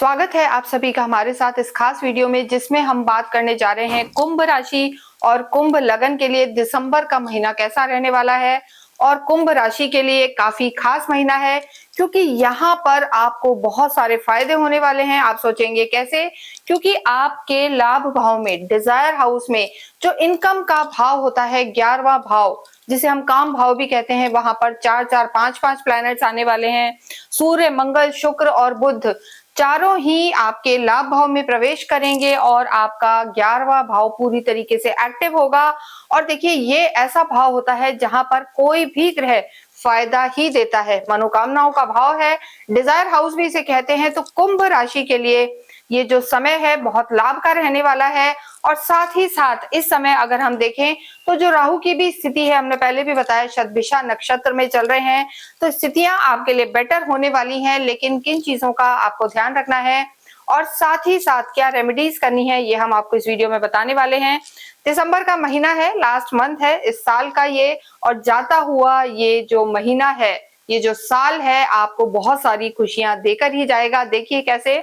स्वागत है आप सभी का हमारे साथ इस खास वीडियो में, जिसमें हम बात करने जा रहे हैं कुंभ राशि और कुंभ लगन के लिए दिसंबर का महीना कैसा रहने वाला है। और कुंभ राशि के लिए काफी खास महीना है, क्योंकि यहाँ पर आपको बहुत सारे फायदे होने वाले हैं। आप सोचेंगे कैसे? क्योंकि आपके लाभ भाव में, डिजायर हाउस में जो इनकम का भाव होता है, 11वां भाव जिसे हम काम भाव भी कहते हैं, वहां पर 4-4, 5-5 प्लैनेट्स आने वाले हैं। सूर्य, मंगल, शुक्र और बुध चारों ही आपके लाभ भाव में प्रवेश करेंगे और आपका 11वां भाव पूरी तरीके से एक्टिव होगा। और देखिए, ये ऐसा भाव होता है जहां पर कोई भी ग्रह फायदा ही देता है, मनोकामनाओं का भाव है, डिजायर हाउस भी इसे कहते हैं। तो कुंभ राशि के लिए ये जो समय है बहुत लाभ का रहने वाला है। और साथ ही साथ इस समय अगर हम देखें तो जो राहु की भी स्थिति है, हमने पहले भी बताया, शतभिषा नक्षत्र में चल रहे हैं, तो स्थितियां आपके लिए बेटर होने वाली हैं। लेकिन किन चीजों का आपको ध्यान रखना है और साथ ही साथ क्या रेमेडीज करनी है, ये हम आपको इस वीडियो में बताने वाले हैं। दिसंबर का महीना है, लास्ट मंथ है इस साल का ये, और जाता हुआ ये जो महीना है, ये जो साल है, आपको बहुत सारी खुशियां देकर ही जाएगा। देखिए कैसे।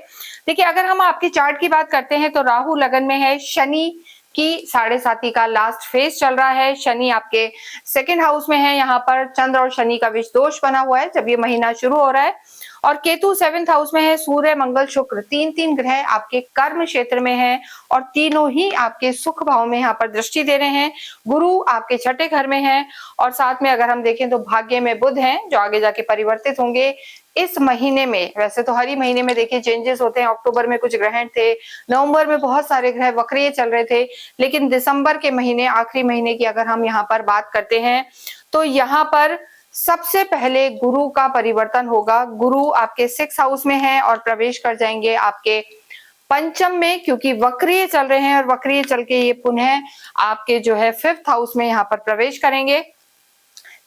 देखिए, अगर हम आपकी चार्ट की बात करते हैं तो राहु लगन में है, शनि की 7.5 का लास्ट फेज चल रहा है, शनि आपके सेकंड हाउस में है। यहाँ पर चंद्र और शनि का विष दोष बना हुआ है जब ये महीना शुरू हो रहा है। और केतु 7th हाउस में है, सूर्य, मंगल, शुक्र तीन ग्रह आपके कर्म क्षेत्र में हैं और तीनों ही आपके सुख भाव में यहाँ पर दृष्टि दे रहे हैं। गुरु आपके छठे घर में है और साथ में अगर हम देखें तो भाग्य में बुध हैं, जो आगे जाके परिवर्तित होंगे इस महीने में। वैसे तो हर ही महीने में देखिए चेंजेस होते हैं, अक्टूबर में कुछ ग्रहण थे, नवंबर में बहुत सारे ग्रह वक्रीय चल रहे थे, लेकिन दिसंबर के महीने, आखिरी महीने की अगर हम यहाँ पर बात करते हैं तो यहाँ पर सबसे पहले गुरु का परिवर्तन होगा। गुरु आपके 6th हाउस में है और प्रवेश कर जाएंगे आपके पंचम में, क्योंकि वक्रीय चल रहे हैं और वक्रीय चल के ये पुनः आपके जो है 5th हाउस में यहाँ पर प्रवेश करेंगे।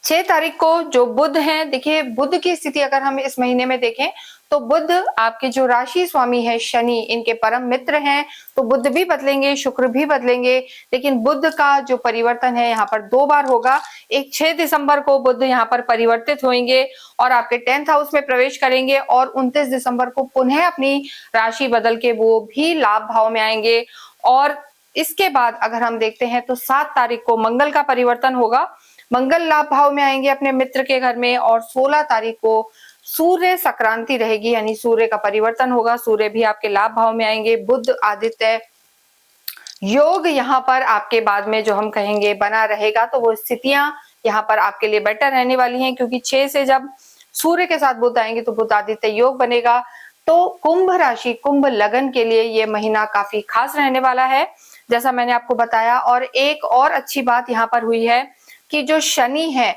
6 तारीख को जो बुध हैं, देखिए बुध की स्थिति अगर हम इस महीने में देखें तो बुध आपके जो राशि स्वामी है शनि, इनके परम मित्र हैं, तो बुध भी बदलेंगे, शुक्र भी बदलेंगे। लेकिन बुध का जो परिवर्तन है यहाँ पर 2 बार होगा। एक 6 दिसंबर को बुध यहाँ पर परिवर्तित होंगे और आपके 10th हाउस में प्रवेश करेंगे और 29 दिसंबर को पुनः अपनी राशि बदल के वो भी लाभ भाव में आएंगे। और इसके बाद अगर हम देखते हैं तो 7 तारीख को मंगल का परिवर्तन होगा, मंगल लाभ भाव में आएंगे अपने मित्र के घर में। और 16 तारीख को सूर्य संक्रांति रहेगी, यानी सूर्य का परिवर्तन होगा, सूर्य भी आपके लाभ भाव में आएंगे। बुध आदित्य योग यहाँ पर आपके बाद में जो हम कहेंगे बना रहेगा, तो वो स्थितियां यहाँ पर आपके लिए बेटर रहने वाली हैं, क्योंकि 6 से जब सूर्य के साथ बुध आएंगे तो बुध आदित्य योग बनेगा। तो कुंभ राशि, कुंभ लगन के लिए ये महीना काफी खास रहने वाला है, जैसा मैंने आपको बताया। और एक और अच्छी बात यहाँ पर हुई है कि जो शनि है,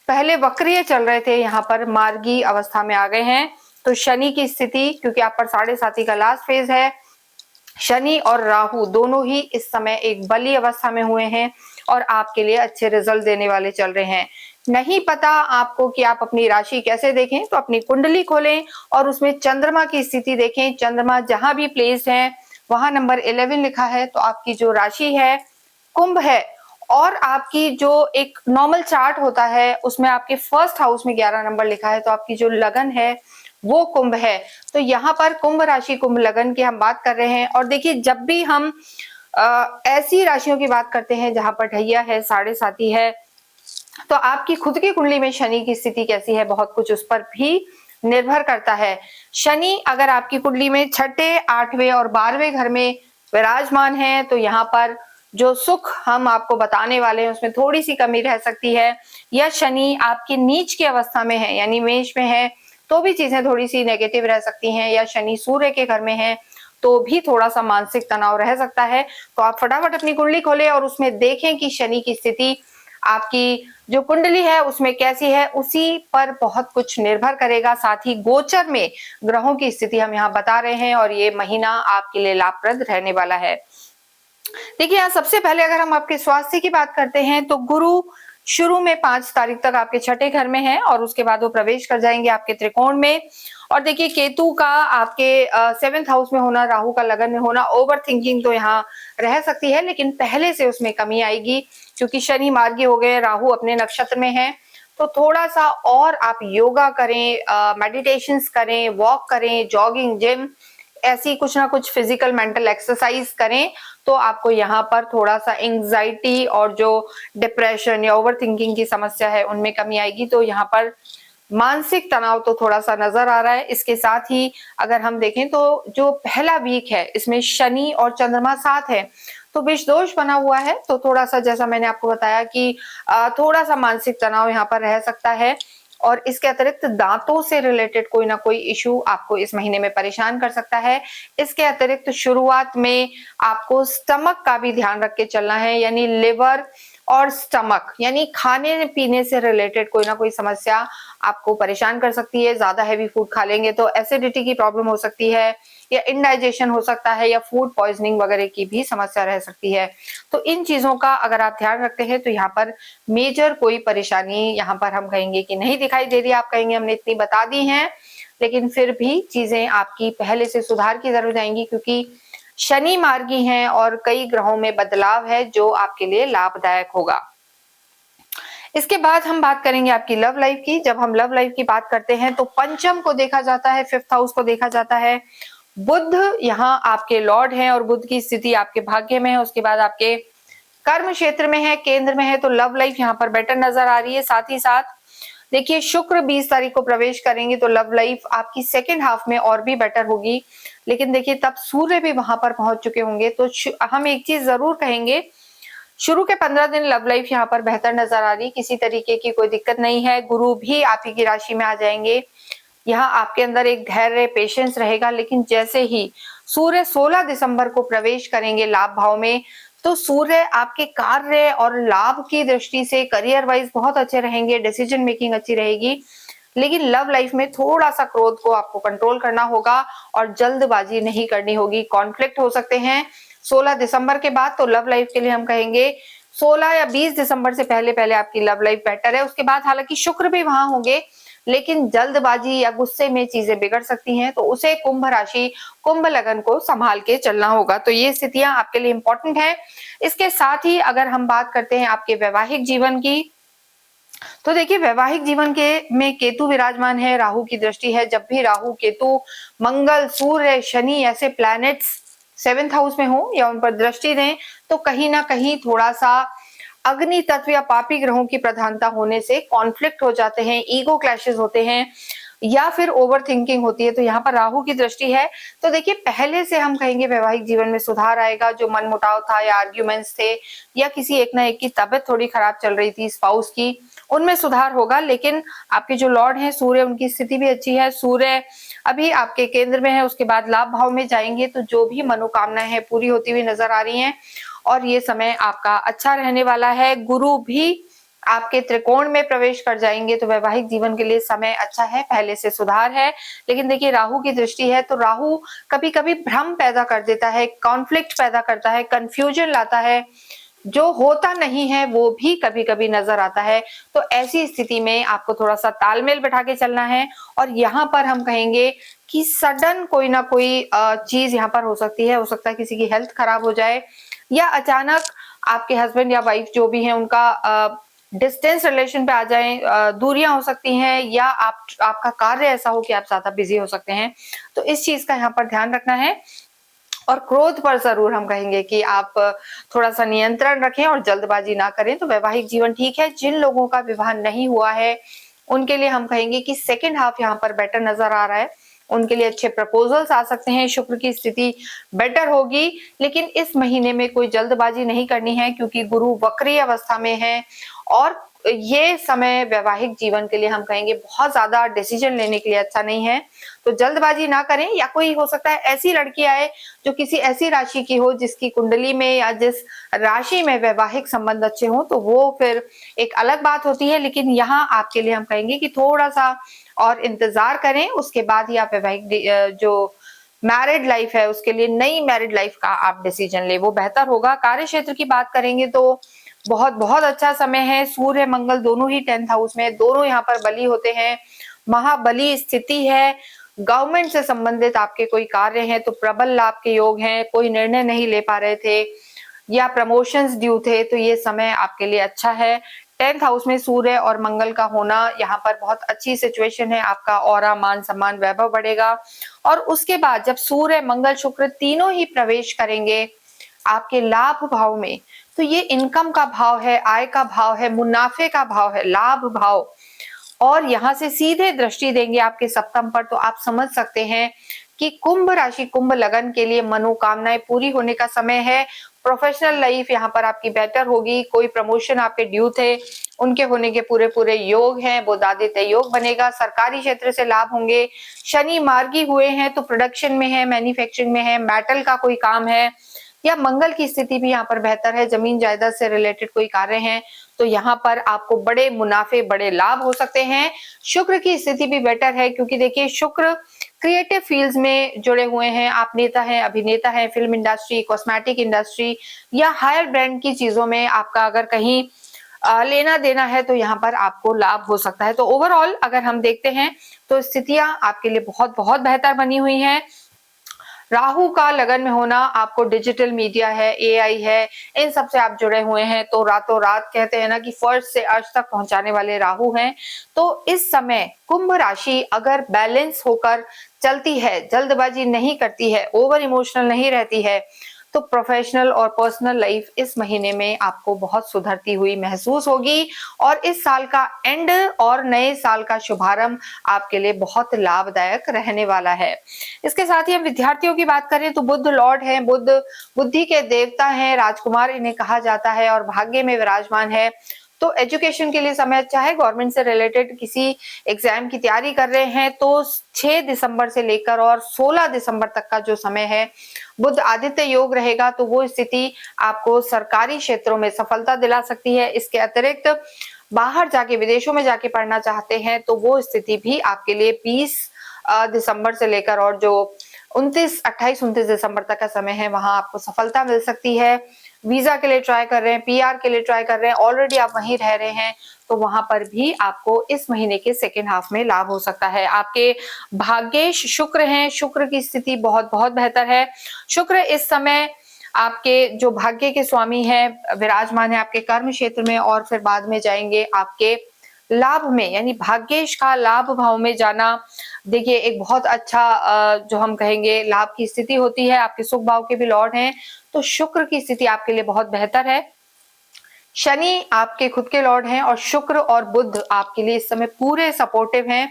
पहले वक्रीय चल रहे थे, यहाँ पर मार्गी अवस्था में आ गए हैं। तो शनि की स्थिति, क्योंकि आप पर 7.5 का लास्ट फेज है, शनि और राहु दोनों ही इस समय एक बली अवस्था में हुए हैं और आपके लिए अच्छे रिजल्ट देने वाले चल रहे हैं। नहीं पता आपको कि आप अपनी राशि कैसे देखें, तो अपनी कुंडली खोलें और उसमें चंद्रमा की स्थिति देखें। चंद्रमा जहां भी प्लेस है वहां नंबर 11 लिखा है, तो आपकी जो राशि है कुंभ है। और आपकी जो एक नॉर्मल चार्ट होता है उसमें आपके 1st हाउस में 11 नंबर लिखा है, तो आपकी जो लगन है वो कुंभ है। तो यहाँ पर कुंभ राशि, कुंभ लगन की हम बात कर रहे हैं। और देखिए, जब भी हम ऐसी राशियों की बात करते हैं जहां पर ढैया है, 7.5 है, तो आपकी खुद की कुंडली में शनि की स्थिति कैसी है, बहुत कुछ उस पर भी निर्भर करता है। शनि अगर आपकी कुंडली में 6ठे, 8वें और 12वें घर में विराजमान है, तो यहाँ पर जो सुख हम आपको बताने वाले हैं उसमें थोड़ी सी कमी रह सकती है। या शनि आपकी नीच की अवस्था में है, यानी मेष में है, तो भी चीजें थोड़ी सी नेगेटिव रह सकती हैं। या शनि सूर्य के घर में है तो भी थोड़ा सा मानसिक तनाव रह सकता है। तो आप फटाफट अपनी कुंडली खोलें और उसमें देखें कि शनि की स्थिति आपकी जो कुंडली है उसमें कैसी है, उसी पर बहुत कुछ निर्भर करेगा। साथ ही गोचर में ग्रहों की स्थिति हम यहाँ बता रहे हैं और ये महीना आपके लिए लाभप्रद रहने वाला है। देखिए, यहाँ सबसे पहले अगर हम आपके स्वास्थ्य की बात करते हैं तो गुरु शुरू में 5 तारीख तक आपके छठे घर में है और उसके बाद वो प्रवेश कर जाएंगे आपके त्रिकोण में। और देखिए, केतु का आपके 7th हाउस में होना, राहु का लगन में होना, ओवर थिंकिंग तो यहाँ रह सकती है, लेकिन पहले से उसमें कमी आएगी, क्योंकि शनि मार्गी हो गए, राहु अपने नक्षत्र में है। तो थोड़ा सा और आप योगा करें, मेडिटेशंस करें, वॉक करें, जॉगिंग, जिम, ऐसी कुछ ना कुछ फिजिकल मेंटल एक्सरसाइज करें तो आपको यहाँ पर थोड़ा सा एंजाइटी और जो डिप्रेशन या ओवर थिंकिंग की समस्या है उनमें कमी आएगी। तो यहाँ पर मानसिक तनाव तो थोड़ा सा नजर आ रहा है। इसके साथ ही अगर हम देखें तो जो पहला वीक है इसमें शनि और चंद्रमा साथ है, तो विष दोष बना हुआ है, तो थोड़ा सा जैसा मैंने आपको बताया कि थोड़ा सा मानसिक तनाव यहाँ पर रह सकता है। और इसके अतिरिक्त दांतों से रिलेटेड कोई ना कोई इशू आपको इस महीने में परेशान कर सकता है। इसके अतिरिक्त शुरुआत में आपको स्टमक का भी ध्यान रख के चलना है, यानी लिवर और स्टमक यानी खाने पीने से रिलेटेड कोई ना कोई समस्या आपको परेशान कर सकती है। ज्यादा हैवी फूड खा लेंगे तो एसिडिटी की प्रॉब्लम हो सकती है, या इंडाइजेशन हो सकता है, या फूड पॉइजनिंग वगैरह की भी समस्या रह सकती है। तो इन चीजों का अगर आप ध्यान रखते हैं तो यहाँ पर मेजर कोई परेशानी यहाँ पर हम कहेंगे कि नहीं दिखाई दे रही। आप कहेंगे हमने इतनी बता दी है, लेकिन फिर भी चीजें आपकी पहले से सुधार की जरूर जाएंगी, क्योंकि शनि मार्गी हैं और कई ग्रहों में बदलाव है जो आपके लिए लाभदायक होगा। इसके बाद हम बात करेंगे आपकी लव लाइफ की। जब हम लव लाइफ की बात करते हैं तो पंचम को देखा जाता है, 5th हाउस को देखा जाता है। बुध यहाँ आपके लॉर्ड हैं और बुध की स्थिति आपके भाग्य में है, उसके बाद आपके कर्म क्षेत्र में है, केंद्र में है, तो लव लाइफ यहाँ पर बेटर नजर आ रही है। साथ ही साथ देखिए शुक्र 20 तारीख को प्रवेश करेंगे तो लव लाइफ आपकी सेकेंड हाफ में और भी बेटर होगी। लेकिन देखिए तब सूर्य भी वहां पर पहुंच चुके होंगे, तो हम एक चीज जरूर कहेंगे, शुरू के 15 दिन लव लाइफ यहाँ पर बेहतर नजर आ रही, किसी तरीके की कोई दिक्कत नहीं है। गुरु भी आप ही की राशि में आ जाएंगे, यहाँ आपके अंदर एक धैर्य पेशेंस रहेगा। लेकिन जैसे ही सूर्य 16 दिसंबर को प्रवेश करेंगे लाभ भाव में, तो सूर्य आपके कार्य और लाभ की दृष्टि से करियर वाइज बहुत अच्छे रहेंगे, डिसीजन मेकिंग अच्छी रहेगी। लेकिन लव लाइफ में थोड़ा सा क्रोध को आपको कंट्रोल करना होगा और जल्दबाजी नहीं करनी होगी, कॉन्फ्लिक्ट हो सकते हैं 16 दिसंबर के बाद। तो लव लाइफ के लिए हम कहेंगे 16 या 20 दिसंबर से पहले पहले आपकी लव लाइफ बेटर है। उसके बाद हालांकि शुक्र भी वहां होंगे, लेकिन जल्दबाजी या गुस्से में चीजें बिगड़ सकती हैं, तो उसे कुंभ राशि कुंभ लगन को संभाल के चलना होगा। तो ये स्थितियां आपके लिए इंपॉर्टेंट है। इसके साथ ही अगर हम बात करते हैं आपके वैवाहिक जीवन की, तो देखिए वैवाहिक जीवन के में केतु विराजमान है, राहु की दृष्टि है। जब भी राहु, केतु, मंगल, सूर्य, शनि ऐसे प्लैनेट्स 7th हाउस में हो या उन पर दृष्टि दें, तो कहीं ना कहीं थोड़ा सा अग्नि तत्व या पापी ग्रहों की प्रधानता होने से कॉन्फ्लिक्ट हो जाते हैं, ईगो क्लैशेस होते हैं, या फिर ओवर थिंकिंग होती है। तो यहाँ पर राहु की दृष्टि है, तो देखिए पहले से हम कहेंगे वैवाहिक जीवन में सुधार आएगा। जो मनमुटाव था या आर्ग्यूमेंट्स थे या किसी एक ना एक की तबीयत थोड़ी खराब चल रही थी स्पाउस की, उनमें सुधार होगा। लेकिन आपके जो लॉर्ड हैं सूर्य, उनकी स्थिति भी अच्छी है। सूर्य अभी आपके केंद्र में है, उसके बाद लाभ भाव में जाएंगे, तो जो भी मनोकामनाएं हैं पूरी होती हुई नजर आ रही हैं और ये समय आपका अच्छा रहने वाला है। गुरु भी आपके त्रिकोण में प्रवेश कर जाएंगे, तो वैवाहिक जीवन के लिए समय अच्छा है, पहले से सुधार है। लेकिन देखिए राहु की दृष्टि है, तो राहु कभी कभी भ्रम पैदा कर देता है, कॉन्फ्लिक्ट पैदा करता है, कंफ्यूजन लाता है, जो होता नहीं है वो भी कभी कभी नजर आता है। तो ऐसी स्थिति में आपको थोड़ा सा तालमेल बैठा के चलना है। और यहाँ पर हम कहेंगे कि सडन कोई ना कोई चीज यहाँ पर हो सकती है, हो सकता है किसी की हेल्थ खराब हो जाए, या अचानक आपके हस्बैंड या वाइफ जो भी है उनका डिस्टेंस रिलेशन पे आ जाए, दूरियां हो सकती हैं, या आपका कार्य ऐसा हो कि आप ज्यादा बिजी हो सकते हैं। तो इस चीज का यहाँ पर ध्यान रखना है। और क्रोध पर जरूर हम कहेंगे कि आप थोड़ा सा नियंत्रण रखें और जल्दबाजी ना करें। तो वैवाहिक जीवन ठीक है। जिन लोगों का विवाह नहीं हुआ है उनके लिए हम कहेंगे कि सेकेंड हाफ यहाँ पर बेटर नजर आ रहा है, उनके लिए अच्छे प्रपोजल्स आ सकते हैं, शुक्र की स्थिति बेटर होगी। लेकिन इस महीने में कोई जल्दबाजी नहीं करनी है, क्योंकि गुरु वक्री अवस्था में है और ये समय वैवाहिक जीवन के लिए हम कहेंगे बहुत ज्यादा डिसीजन लेने के लिए अच्छा नहीं है। तो जल्दबाजी ना करें। या कोई हो सकता है ऐसी लड़की आए जो किसी ऐसी राशि की हो जिसकी कुंडली में या जिस राशि में वैवाहिक संबंध अच्छे हो, तो वो फिर एक अलग बात होती है। लेकिन यहाँ आपके लिए हम कहेंगे कि थोड़ा सा और इंतजार करें, उसके बाद ही आप वैवाहिक जो मैरिड लाइफ है उसके लिए, नई मैरिड लाइफ का आप डिसीजन ले, वो बेहतर होगा। कार्य क्षेत्र की बात करेंगे तो बहुत बहुत अच्छा समय है। सूर्य मंगल दोनों ही 10th हाउस में, दोनों यहाँ पर बली होते हैं, महाबली स्थिति है। गवर्नमेंट से संबंधित आपके कोई कार्य हैं तो प्रबल लाभ के योग हैं, कोई निर्णय नहीं ले पा रहे थे या प्रमोशंस ड्यू थे, तो ये समय आपके लिए अच्छा है। 10th हाउस में सूर्य और मंगल का होना यहाँ पर बहुत अच्छी सिचुएशन है। आपका ऑरा, मान सम्मान, वैभव बढ़ेगा। और उसके बाद जब सूर्य, मंगल, शुक्र तीनों ही प्रवेश करेंगे आपके लाभ भाव में, तो ये इनकम का भाव है, आय का भाव है, मुनाफे का भाव है, लाभ भाव, और यहाँ से सीधे दृष्टि देंगे आपके सप्तम पर। तो आप समझ सकते हैं कि कुंभ राशि, कुंभ लगन के लिए मनोकामनाएं पूरी होने का समय है। प्रोफेशनल लाइफ यहाँ पर आपकी बेटर होगी। कोई प्रमोशन आपके ड्यू थे, उनके होने के पूरे पूरे योग हैं। बुधादित्य योग बनेगा। सरकारी क्षेत्र से लाभ होंगे। शनि मार्गी हुए हैं तो प्रोडक्शन में है, मैन्युफैक्चरिंग में है, मेटल का कोई काम है, या मंगल की स्थिति भी यहाँ पर बेहतर है, जमीन जायदाद से रिलेटेड कोई कार्य हैं, तो यहाँ पर आपको बड़े मुनाफे, बड़े लाभ हो सकते हैं। शुक्र की स्थिति भी बेटर है, क्योंकि देखिए शुक्र क्रिएटिव फील्ड्स में जुड़े हुए हैं। आप नेता हैं, अभिनेता हैं, फिल्म इंडस्ट्री, कॉस्मेटिक इंडस्ट्री या हायर ब्रांड की चीजों में आपका अगर कहीं लेना देना है तो यहाँ पर आपको लाभ हो सकता है। तो ओवरऑल अगर हम देखते हैं तो स्थितियां आपके लिए बहुत बहुत बेहतर बनी हुई हैं। राहु का लगन में होना, आपको डिजिटल मीडिया है, एआई है, इन सब से आप जुड़े हुए हैं, तो रातों रात कहते हैं ना कि फर्श से अर्श तक पहुंचाने वाले राहु हैं। तो इस समय कुंभ राशि अगर बैलेंस होकर चलती है, जल्दबाजी नहीं करती है, ओवर इमोशनल नहीं रहती है, तो प्रोफेशनल और पर्सनल लाइफ इस महीने में आपको बहुत सुधरती हुई महसूस होगी। और इस साल का एंड और नए साल का शुभारंभ आपके लिए बहुत लाभदायक रहने वाला है। इसके साथ ही हम विद्यार्थियों की बात करें तो बुध लॉर्ड हैं, बुध बुद्धि के देवता हैं, राजकुमार इन्हें कहा जाता है और भाग्य में विराजमान है। तो एजुकेशन के लिए समय अच्छा है। गवर्नमेंट से रिलेटेड किसी एग्जाम की तैयारी कर रहे हैं तो 6 दिसंबर से लेकर और 16 दिसंबर तक का जो समय है बुध आदित्य योग रहेगा, तो वो स्थिति आपको सरकारी क्षेत्रों में सफलता दिला सकती है। इसके अतिरिक्त बाहर जाके, विदेशों में जाके पढ़ना चाहते हैं तो वो स्थिति भी आपके लिए 20 दिसंबर से लेकर और जो 28-29 दिसंबर तक का समय है वहां आपको सफलता मिल सकती है। वीजा के लिए ट्राई कर रहे हैं, पीआर के लिए ट्राई कर रहे हैं, ऑलरेडी आप वहीं रह रहे हैं, तो वहां पर भी आपको इस महीने के सेकेंड हाफ में लाभ हो सकता है। आपके भाग्येश शुक्र हैं, शुक्र की स्थिति बहुत बहुत बेहतर है। शुक्र इस समय आपके जो भाग्य के स्वामी हैं विराजमान है आपके कर्म क्षेत्र में, और फिर बाद में जाएंगे आपके लाभ में, यानी भाग्येश का लाभ भाव में जाना देखिए एक बहुत अच्छा जो हम कहेंगे लाभ की स्थिति होती है। आपके सुख भाव के भी लॉर्ड हैं, तो शुक्र की स्थिति आपके लिए बहुत बेहतर है। शनि आपके खुद के लॉर्ड हैं और शुक्र और बुध आपके लिए इस समय पूरे सपोर्टिव हैं।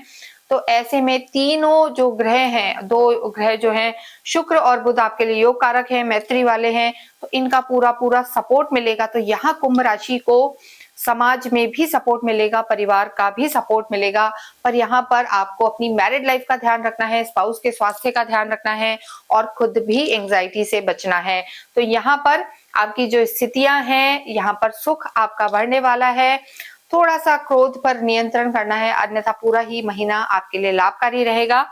तो ऐसे में तीनों जो ग्रह हैं, दो ग्रह जो हैं शुक्र और बुध आपके लिए योग कारक हैं, मैत्री वाले हैं, तो इनका पूरा पूरा सपोर्ट मिलेगा। तो यहाँ कुंभ राशि को समाज में भी सपोर्ट मिलेगा, परिवार का भी सपोर्ट मिलेगा, पर यहाँ पर आपको अपनी मैरिड लाइफ का ध्यान रखना है, स्पाउस के स्वास्थ्य का ध्यान रखना है और खुद भी एंजाइटी से बचना है। तो यहाँ पर आपकी जो स्थितियां हैं, यहाँ पर सुख आपका बढ़ने वाला है। थोड़ा सा क्रोध पर नियंत्रण करना है, अन्यथा पूरा ही महीना आपके लिए लाभकारी रहेगा।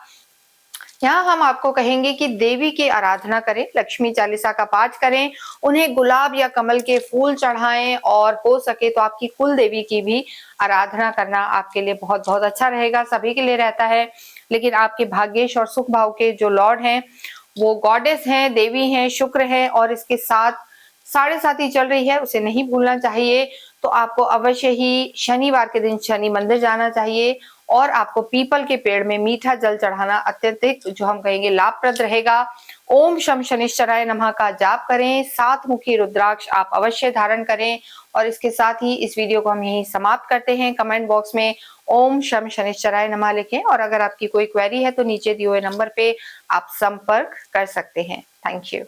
यहाँ हम आपको कहेंगे कि देवी की आराधना करें, लक्ष्मी चालीसा का पाठ करें, उन्हें गुलाब या कमल के फूल चढ़ाएं, और हो सके तो आपकी कुल देवी की भी आराधना करना आपके लिए बहुत बहुत अच्छा रहेगा। सभी के लिए रहता है, लेकिन आपके भाग्येश और सुख भाव के जो लॉर्ड हैं वो गॉडेस हैं, देवी हैं, शुक्र है, और इसके साथ 7.5 चल रही है, उसे नहीं भूलना चाहिए। तो आपको अवश्य ही शनिवार के दिन शनि मंदिर जाना चाहिए, और आपको पीपल के पेड़ में मीठा जल चढ़ाना अत्यधिक जो हम कहेंगे लाभप्रद रहेगा। ओम शम शनिश्चराय नमः का जाप करें, 7 मुखी रुद्राक्ष आप अवश्य धारण करें। और इसके साथ ही इस वीडियो को हम यहीं समाप्त करते हैं। कमेंट बॉक्स में ओम शम शनिश्चराय नमः लिखें, और अगर आपकी कोई क्वेरी है तो नीचे दिए हुए नंबर पे आप संपर्क कर सकते हैं। Thank you.